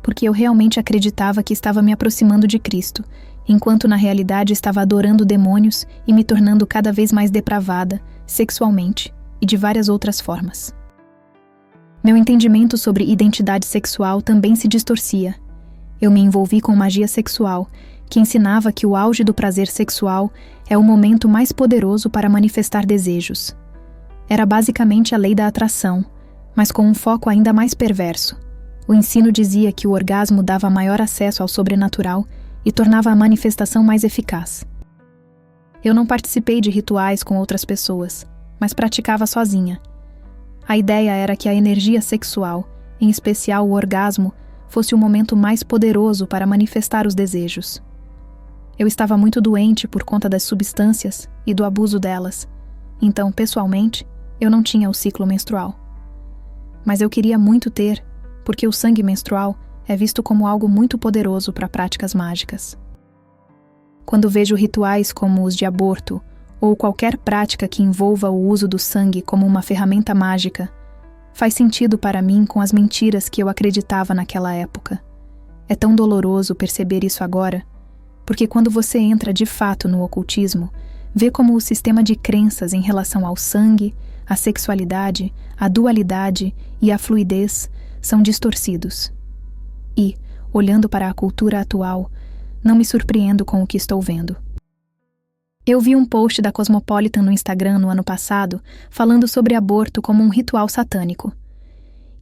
S1: porque eu realmente acreditava que estava me aproximando de Cristo, enquanto na realidade estava adorando demônios e me tornando cada vez mais depravada, sexualmente e de várias outras formas. Meu entendimento sobre identidade sexual também se distorcia. Eu me envolvi com magia sexual, que ensinava que o auge do prazer sexual é o momento mais poderoso para manifestar desejos. Era basicamente a lei da atração, mas com um foco ainda mais perverso. O ensino dizia que o orgasmo dava maior acesso ao sobrenatural e tornava a manifestação mais eficaz. Eu não participei de rituais com outras pessoas, mas praticava sozinha. A ideia era que a energia sexual, em especial o orgasmo, fosse o momento mais poderoso para manifestar os desejos. Eu estava muito doente por conta das substâncias e do abuso delas, então, pessoalmente, eu não tinha o ciclo menstrual. Mas eu queria muito ter, porque o sangue menstrual é visto como algo muito poderoso para práticas mágicas. Quando vejo rituais como os de aborto, ou qualquer prática que envolva o uso do sangue como uma ferramenta mágica, faz sentido para mim com as mentiras que eu acreditava naquela época. É tão doloroso perceber isso agora, porque quando você entra de fato no ocultismo, vê como o sistema de crenças em relação ao sangue, à sexualidade, à dualidade e à fluidez são distorcidos. E, olhando para a cultura atual, não me surpreendo com o que estou vendo. Eu vi um post da Cosmopolitan no Instagram no ano passado falando sobre aborto como um ritual satânico.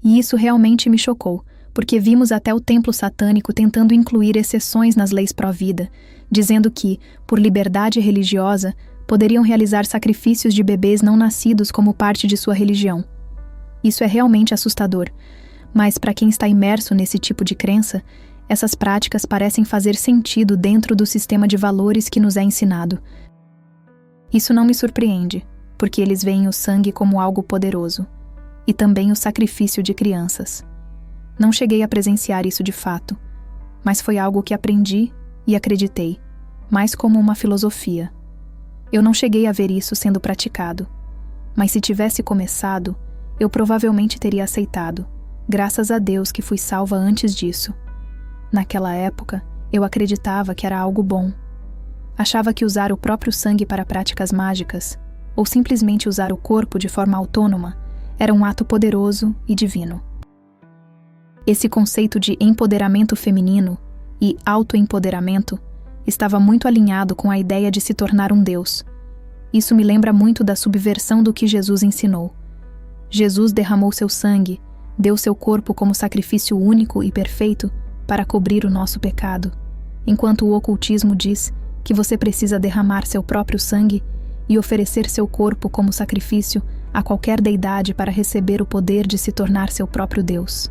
S1: E isso realmente me chocou, porque vimos até o templo satânico tentando incluir exceções nas leis pró-vida, dizendo que, por liberdade religiosa, poderiam realizar sacrifícios de bebês não nascidos como parte de sua religião. Isso é realmente assustador, mas para quem está imerso nesse tipo de crença, essas práticas parecem fazer sentido dentro do sistema de valores que nos é ensinado. Isso não me surpreende, porque eles veem o sangue como algo poderoso, e também o sacrifício de crianças. Não cheguei a presenciar isso de fato, mas foi algo que aprendi e acreditei, mais como uma filosofia. Eu não cheguei a ver isso sendo praticado, mas se tivesse começado, eu provavelmente teria aceitado, graças a Deus que fui salva antes disso. Naquela época, eu acreditava que era algo bom. Achava que usar o próprio sangue para práticas mágicas, ou simplesmente usar o corpo de forma autônoma, era um ato poderoso e divino. Esse conceito de empoderamento feminino e autoempoderamento estava muito alinhado com a ideia de se tornar um Deus. Isso me lembra muito da subversão do que Jesus ensinou. Jesus derramou seu sangue, deu seu corpo como sacrifício único e perfeito para cobrir o nosso pecado, enquanto o ocultismo diz que você precisa derramar seu próprio sangue e oferecer seu corpo como sacrifício a qualquer deidade para receber o poder de se tornar seu próprio Deus.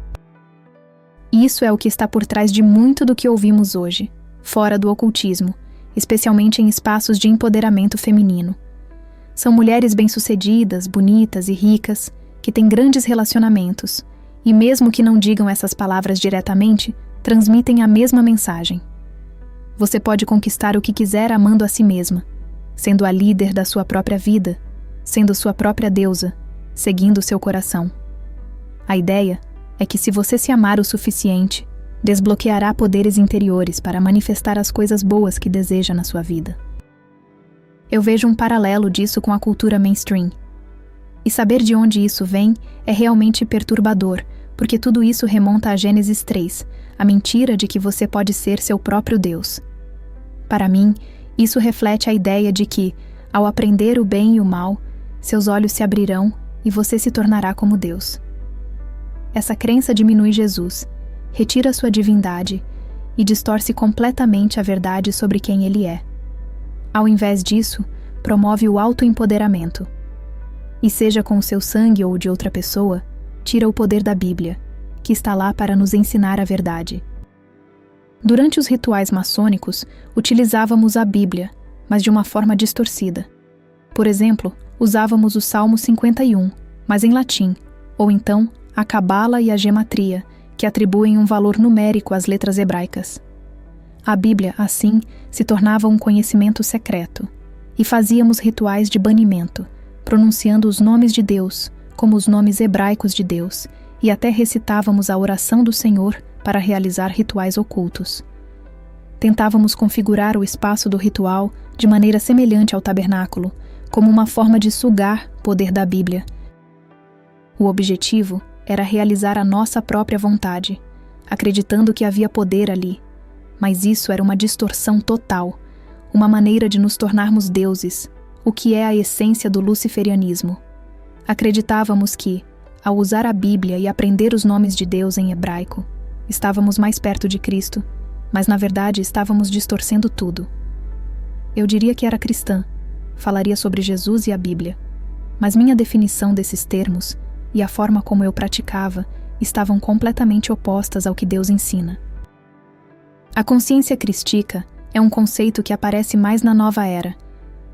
S1: Isso é o que está por trás de muito do que ouvimos hoje, fora do ocultismo, especialmente em espaços de empoderamento feminino. São mulheres bem-sucedidas, bonitas e ricas, que têm grandes relacionamentos, e mesmo que não digam essas palavras diretamente, transmitem a mesma mensagem. Você pode conquistar o que quiser amando a si mesma, sendo a líder da sua própria vida, sendo sua própria deusa, seguindo seu coração. A ideia é que se você se amar o suficiente, desbloqueará poderes interiores para manifestar as coisas boas que deseja na sua vida. Eu vejo um paralelo disso com a cultura mainstream. E saber de onde isso vem é realmente perturbador, porque tudo isso remonta a Gênesis 3, a mentira de que você pode ser seu próprio Deus. Para mim, isso reflete a ideia de que, ao aprender o bem e o mal, seus olhos se abrirão e você se tornará como Deus. Essa crença diminui Jesus, retira sua divindade e distorce completamente a verdade sobre quem ele é. Ao invés disso, promove o autoempoderamento. E seja com o seu sangue ou de outra pessoa, tira o poder da Bíblia, que está lá para nos ensinar a verdade. Durante os rituais maçônicos, utilizávamos a Bíblia, mas de uma forma distorcida. Por exemplo, usávamos o Salmo 51, mas em latim, ou então a Cabala e a Gematria, que atribuem um valor numérico às letras hebraicas. A Bíblia, assim, se tornava um conhecimento secreto, e fazíamos rituais de banimento, pronunciando os nomes de Deus, como os nomes hebraicos de Deus, e até recitávamos a oração do Senhor para realizar rituais ocultos. Tentávamos configurar o espaço do ritual de maneira semelhante ao tabernáculo, como uma forma de sugar poder da Bíblia. O objetivo era realizar a nossa própria vontade, acreditando que havia poder ali, mas isso era uma distorção total, uma maneira de nos tornarmos deuses, o que é a essência do luciferianismo. Acreditávamos que, ao usar a Bíblia e aprender os nomes de Deus em hebraico, estávamos mais perto de Cristo, mas na verdade estávamos distorcendo tudo. Eu diria que era cristã, falaria sobre Jesus e a Bíblia, mas minha definição desses termos e a forma como eu praticava estavam completamente opostas ao que Deus ensina. A consciência crística é um conceito que aparece mais na nova era,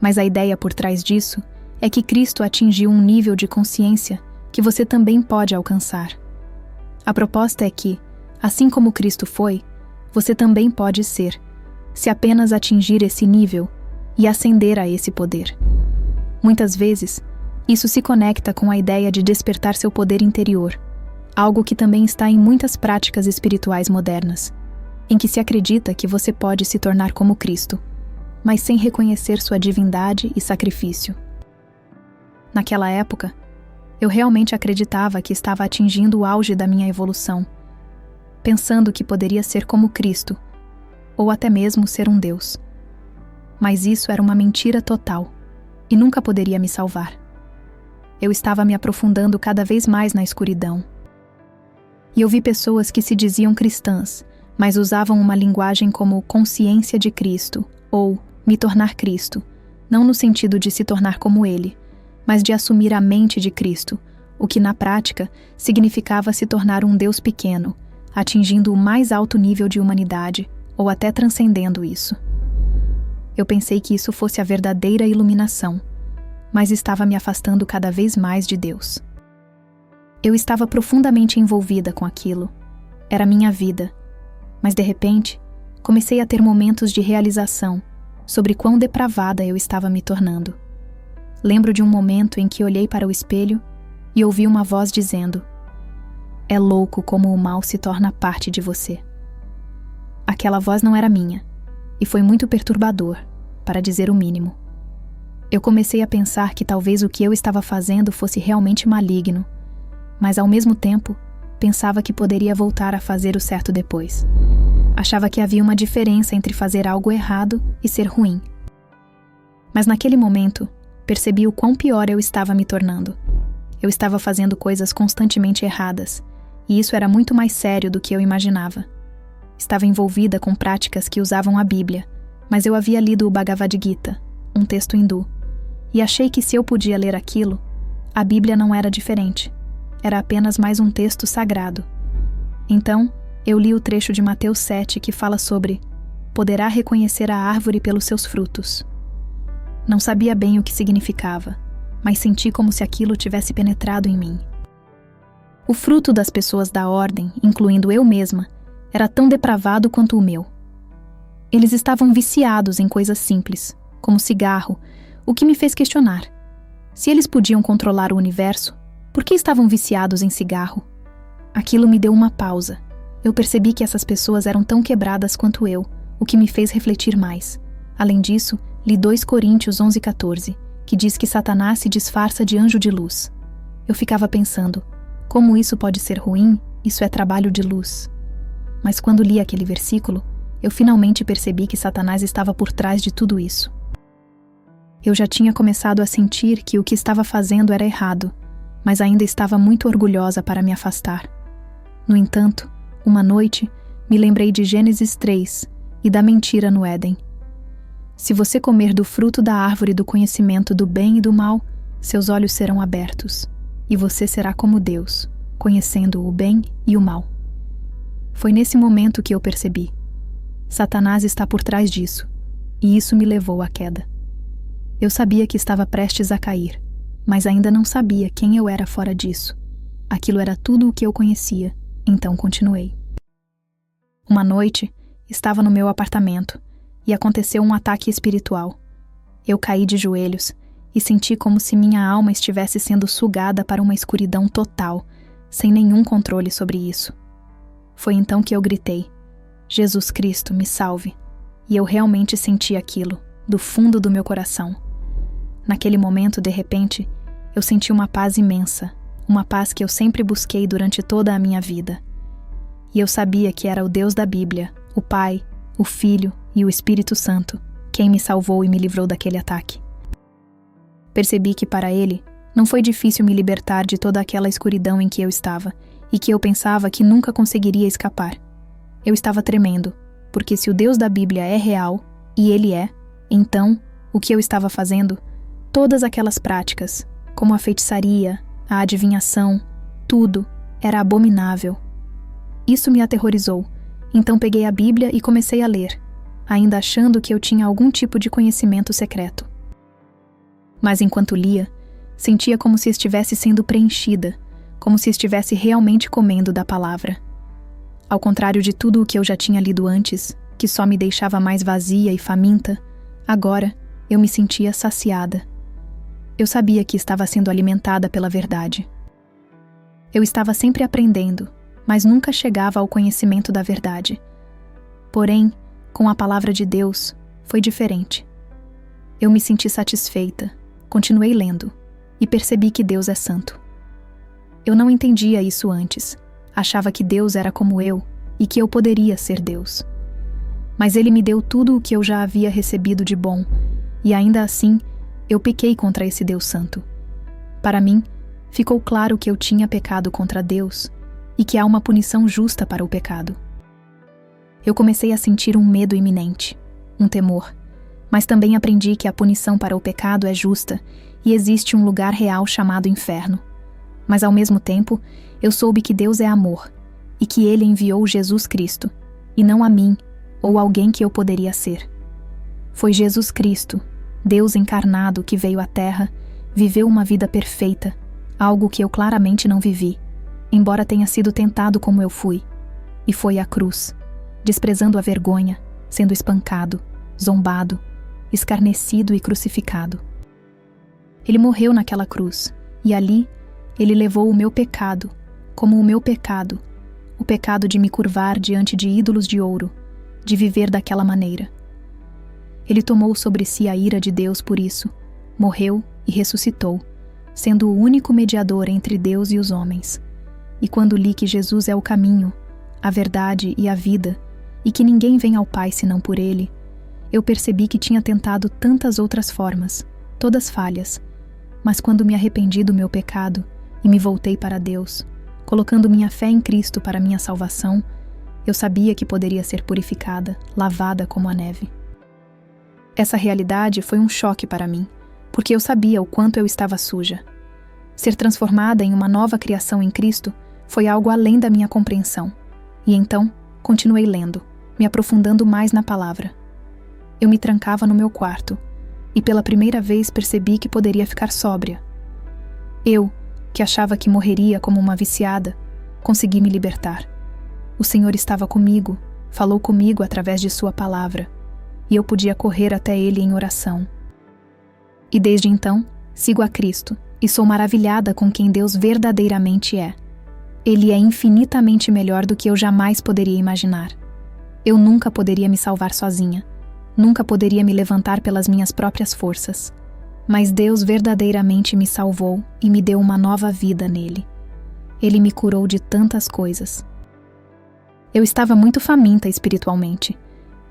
S1: mas a ideia por trás disso é que Cristo atingiu um nível de consciência que você também pode alcançar. A proposta é que, assim como Cristo foi, você também pode ser, se apenas atingir esse nível e ascender a esse poder. Muitas vezes, isso se conecta com a ideia de despertar seu poder interior, algo que também está em muitas práticas espirituais modernas, em que se acredita que você pode se tornar como Cristo, mas sem reconhecer sua divindade e sacrifício. Naquela época, eu realmente acreditava que estava atingindo o auge da minha evolução, pensando que poderia ser como Cristo, ou até mesmo ser um Deus. Mas isso era uma mentira total, e nunca poderia me salvar. Eu estava me aprofundando cada vez mais na escuridão. E eu vi pessoas que se diziam cristãs, mas usavam uma linguagem como consciência de Cristo, ou me tornar Cristo, não no sentido de se tornar como Ele, mas de assumir a mente de Cristo, o que na prática significava se tornar um Deus pequeno, atingindo o mais alto nível de humanidade, ou até transcendendo isso. Eu pensei que isso fosse a verdadeira iluminação, mas estava me afastando cada vez mais de Deus. Eu estava profundamente envolvida com aquilo. Era minha vida. Mas de repente, comecei a ter momentos de realização sobre quão depravada eu estava me tornando. Lembro de um momento em que olhei para o espelho e ouvi uma voz dizendo: "É louco como o mal se torna parte de você." Aquela voz não era minha, e foi muito perturbador, para dizer o mínimo. Eu comecei a pensar que talvez o que eu estava fazendo fosse realmente maligno, mas ao mesmo tempo, pensava que poderia voltar a fazer o certo depois. Achava que havia uma diferença entre fazer algo errado e ser ruim. Mas naquele momento, percebi o quão pior eu estava me tornando. Eu estava fazendo coisas constantemente erradas, e isso era muito mais sério do que eu imaginava. Estava envolvida com práticas que usavam a Bíblia, mas eu havia lido o Bhagavad Gita, um texto hindu, e achei que se eu podia ler aquilo, a Bíblia não era diferente. Era apenas mais um texto sagrado. Então, eu li o trecho de Mateus 7 que fala sobre "poderá reconhecer a árvore pelos seus frutos." Não sabia bem o que significava, mas senti como se aquilo tivesse penetrado em mim. O fruto das pessoas da ordem, incluindo eu mesma, era tão depravado quanto o meu. Eles estavam viciados em coisas simples, como cigarro, o que me fez questionar. Se eles podiam controlar o universo, por que estavam viciados em cigarro? Aquilo me deu uma pausa. Eu percebi que essas pessoas eram tão quebradas quanto eu, o que me fez refletir mais. Além disso, li 2 Coríntios 11:14, que diz que Satanás se disfarça de anjo de luz. Eu ficava pensando, como isso pode ser ruim? Isso é trabalho de luz. Mas quando li aquele versículo, eu finalmente percebi que Satanás estava por trás de tudo isso. Eu já tinha começado a sentir que o que estava fazendo era errado, mas ainda estava muito orgulhosa para me afastar. No entanto, uma noite, me lembrei de Gênesis 3 e da mentira no Éden. Se você comer do fruto da árvore do conhecimento do bem e do mal, seus olhos serão abertos, e você será como Deus, conhecendo o bem e o mal. Foi nesse momento que eu percebi. Satanás está por trás disso, e isso me levou à queda. Eu sabia que estava prestes a cair, mas ainda não sabia quem eu era fora disso. Aquilo era tudo o que eu conhecia, então continuei. Uma noite, estava no meu apartamento e aconteceu um ataque espiritual. Eu caí de joelhos e senti como se minha alma estivesse sendo sugada para uma escuridão total, sem nenhum controle sobre isso. Foi então que eu gritei: Jesus Cristo, me salve! E eu realmente senti aquilo, do fundo do meu coração. Naquele momento, de repente, eu senti uma paz imensa, uma paz que eu sempre busquei durante toda a minha vida. E eu sabia que era o Deus da Bíblia, o Pai, o Filho e o Espírito Santo, quem me salvou e me livrou daquele ataque. Percebi que para Ele, não foi difícil me libertar de toda aquela escuridão em que eu estava e que eu pensava que nunca conseguiria escapar. Eu estava tremendo, porque se o Deus da Bíblia é real, e Ele é, então, o que eu estava fazendo, todas aquelas práticas, como a feitiçaria, a adivinhação, tudo, era abominável. Isso me aterrorizou, então peguei a Bíblia e comecei a ler, ainda achando que eu tinha algum tipo de conhecimento secreto. Mas enquanto lia, sentia como se estivesse sendo preenchida, como se estivesse realmente comendo da palavra. Ao contrário de tudo o que eu já tinha lido antes, que só me deixava mais vazia e faminta, agora eu me sentia saciada. Eu sabia que estava sendo alimentada pela verdade. Eu estava sempre aprendendo, mas nunca chegava ao conhecimento da verdade. Porém, com a palavra de Deus, foi diferente. Eu me senti satisfeita, continuei lendo, e percebi que Deus é santo. Eu não entendia isso antes. Achava que Deus era como eu e que eu poderia ser Deus. Mas Ele me deu tudo o que eu já havia recebido de bom, e ainda assim, eu pequei contra esse Deus santo. Para mim, ficou claro que eu tinha pecado contra Deus e que há uma punição justa para o pecado. Eu comecei a sentir um medo iminente, um temor, mas também aprendi que a punição para o pecado é justa e existe um lugar real chamado inferno. Mas ao mesmo tempo, eu soube que Deus é amor e que Ele enviou Jesus Cristo, e não a mim ou alguém que eu poderia ser. Foi Jesus Cristo, Deus encarnado, que veio à Terra, viveu uma vida perfeita, algo que eu claramente não vivi, embora tenha sido tentado como eu fui, e foi à cruz, desprezando a vergonha, sendo espancado, zombado, escarnecido e crucificado. Ele morreu naquela cruz, e ali Ele levou o meu pecado, como o meu pecado, o pecado de me curvar diante de ídolos de ouro, de viver daquela maneira. Ele tomou sobre si a ira de Deus por isso, morreu e ressuscitou, sendo o único mediador entre Deus e os homens. E quando li que Jesus é o caminho, a verdade e a vida, e que ninguém vem ao Pai senão por Ele, eu percebi que tinha tentado tantas outras formas, todas falhas, mas quando me arrependi do meu pecado e me voltei para Deus, colocando minha fé em Cristo para minha salvação, eu sabia que poderia ser purificada, lavada como a neve. Essa realidade foi um choque para mim, porque eu sabia o quanto eu estava suja. Ser transformada em uma nova criação em Cristo foi algo além da minha compreensão, e então continuei lendo, me aprofundando mais na palavra. Eu me trancava no meu quarto, e pela primeira vez percebi que poderia ficar sóbria. Eu, que achava que morreria como uma viciada, consegui me libertar. O Senhor estava comigo, falou comigo através de sua palavra, e eu podia correr até Ele em oração. E desde então, sigo a Cristo, e sou maravilhada com quem Deus verdadeiramente é. Ele é infinitamente melhor do que eu jamais poderia imaginar. Eu nunca poderia me salvar sozinha, nunca poderia me levantar pelas minhas próprias forças. Mas Deus verdadeiramente me salvou e me deu uma nova vida nele. Ele me curou de tantas coisas. Eu estava muito faminta espiritualmente.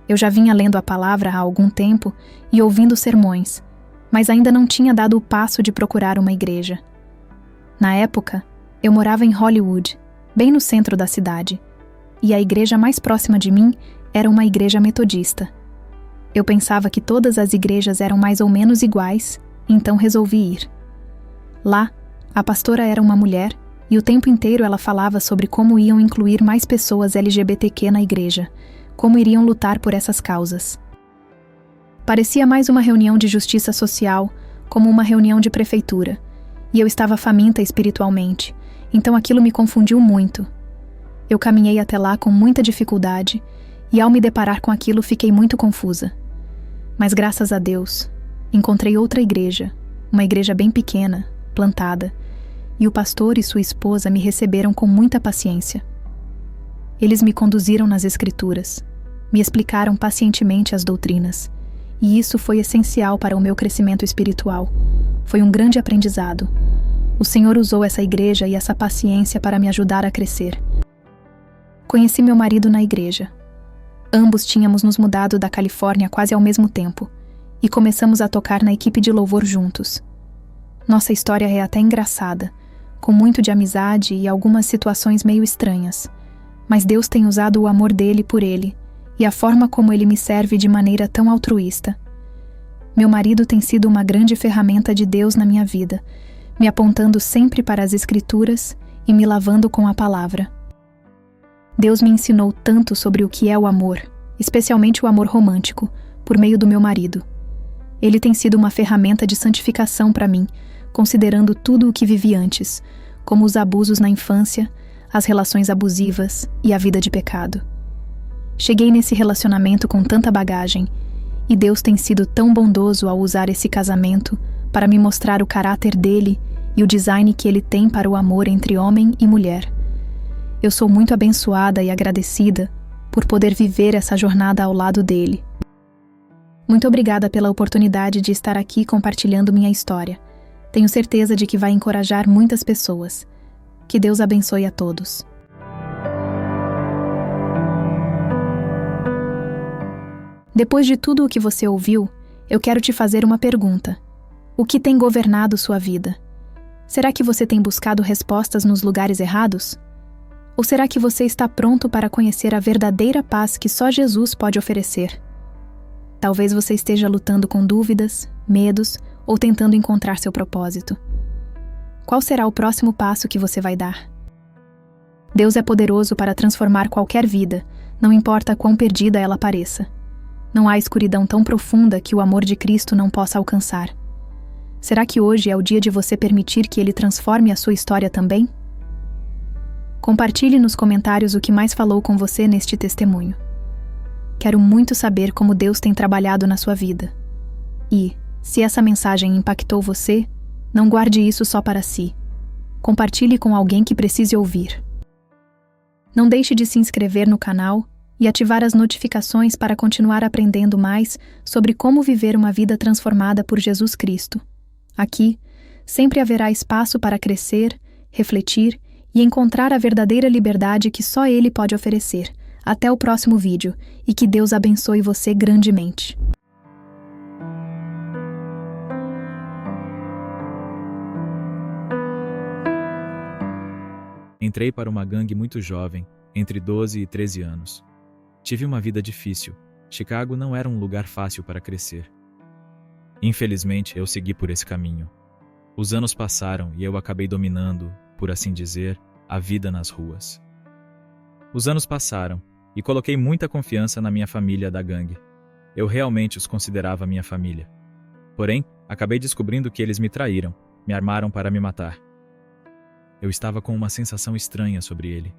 S1: Eu já vinha lendo a palavra há algum tempo e ouvindo sermões, mas ainda não tinha dado o passo de procurar uma igreja. Na época, eu morava em Hollywood, bem no centro da cidade, e a igreja mais próxima de mim era uma igreja metodista. Eu pensava que todas as igrejas eram mais ou menos iguais, então resolvi ir. Lá, a pastora era uma mulher e o tempo inteiro ela falava sobre como iam incluir mais pessoas LGBTQ na igreja, como iriam lutar por essas causas. Parecia mais uma reunião de justiça social, como uma reunião de prefeitura, e eu estava faminta espiritualmente, então aquilo me confundiu muito. Eu caminhei até lá com muita dificuldade, e ao me deparar com aquilo fiquei muito confusa. Mas graças a Deus, encontrei outra igreja, uma igreja bem pequena, plantada, e o pastor e sua esposa me receberam com muita paciência. Eles me conduziram nas Escrituras, me explicaram pacientemente as doutrinas, e isso foi essencial para o meu crescimento espiritual. Foi um grande aprendizado. O Senhor usou essa igreja e essa paciência para me ajudar a crescer. Conheci meu marido na igreja. Ambos tínhamos nos mudado da Califórnia quase ao mesmo tempo, e começamos a tocar na equipe de louvor juntos. Nossa história é até engraçada, com muito de amizade e algumas situações meio estranhas, mas Deus tem usado o amor dele por ele, e a forma como ele me serve de maneira tão altruísta. Meu marido tem sido uma grande ferramenta de Deus na minha vida, me apontando sempre para as Escrituras e me lavando com a palavra. Deus me ensinou tanto sobre o que é o amor, especialmente o amor romântico, por meio do meu marido. Ele tem sido uma ferramenta de santificação para mim, considerando tudo o que vivi antes, como os abusos na infância, as relações abusivas e a vida de pecado. Cheguei nesse relacionamento com tanta bagagem, e Deus tem sido tão bondoso ao usar esse casamento para me mostrar o caráter dele e o design que ele tem para o amor entre homem e mulher. Eu sou muito abençoada e agradecida por poder viver essa jornada ao lado dele. Muito obrigada pela oportunidade de estar aqui compartilhando minha história. Tenho certeza de que vai encorajar muitas pessoas. Que Deus abençoe a todos. Depois de tudo o que você ouviu, eu quero te fazer uma pergunta. O que tem governado sua vida? Será que você tem buscado respostas nos lugares errados? Ou será que você está pronto para conhecer a verdadeira paz que só Jesus pode oferecer? Talvez você esteja lutando com dúvidas, medos ou tentando encontrar seu propósito. Qual será o próximo passo que você vai dar? Deus é poderoso para transformar qualquer vida, não importa quão perdida ela pareça. Não há escuridão tão profunda que o amor de Cristo não possa alcançar. Será que hoje é o dia de você permitir que Ele transforme a sua história também? Compartilhe nos comentários o que mais falou com você neste testemunho. Quero muito saber como Deus tem trabalhado na sua vida. E, se essa mensagem impactou você, não guarde isso só para si. Compartilhe com alguém que precise ouvir. Não deixe de se inscrever no canal e ativar as notificações para continuar aprendendo mais sobre como viver uma vida transformada por Jesus Cristo. Aqui, sempre haverá espaço para crescer, refletir e encontrar a verdadeira liberdade que só Ele pode oferecer. Até o próximo vídeo e que Deus abençoe você grandemente.
S2: Entrei para uma gangue muito jovem, entre 12 e 13 anos. Tive uma vida difícil. Chicago não era um lugar fácil para crescer. Infelizmente, eu segui por esse caminho. Os anos passaram e eu acabei dominando, por assim dizer, a vida nas ruas. Os anos passaram e coloquei muita confiança na minha família da gangue. Eu realmente os considerava minha família. Porém, acabei descobrindo que eles me traíram, me armaram para me matar. Eu estava com uma sensação estranha sobre ele.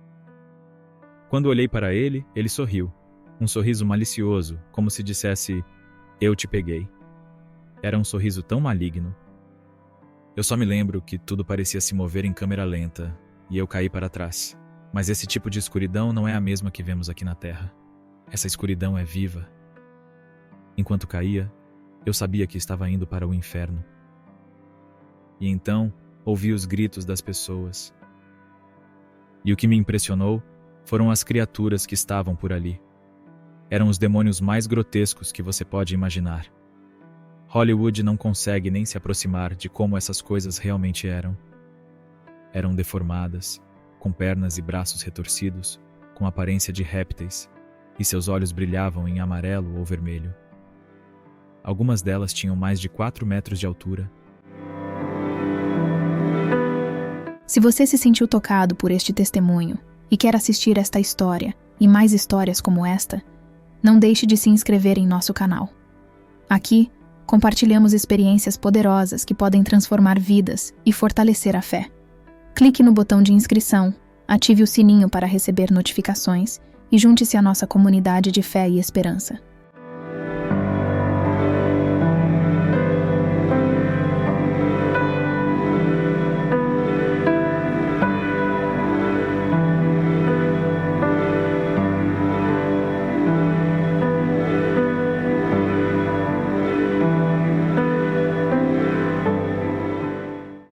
S2: Quando olhei para ele, ele sorriu. Um sorriso malicioso, como se dissesse, eu te peguei. Era um sorriso tão maligno. Eu só me lembro que tudo parecia se mover em câmera lenta, e eu caí para trás. Mas esse tipo de escuridão não é a mesma que vemos aqui na Terra. Essa escuridão é viva. Enquanto caía, eu sabia que estava indo para o inferno. E então, ouvi os gritos das pessoas. E o que me impressionou foram as criaturas que estavam por ali. Eram os demônios mais grotescos que você pode imaginar. Hollywood não consegue nem se aproximar de como essas coisas realmente eram. Eram deformadas, com pernas e braços retorcidos, com aparência de répteis, e seus olhos brilhavam em amarelo ou vermelho. Algumas delas tinham mais de 4 metros de altura.
S1: Se você se sentiu tocado por este testemunho e quer assistir esta história e mais histórias como esta, não deixe de se inscrever em nosso canal. Aqui, compartilhamos experiências poderosas que podem transformar vidas e fortalecer a fé. Clique no botão de inscrição, ative o sininho para receber notificações e junte-se à nossa comunidade de fé e esperança.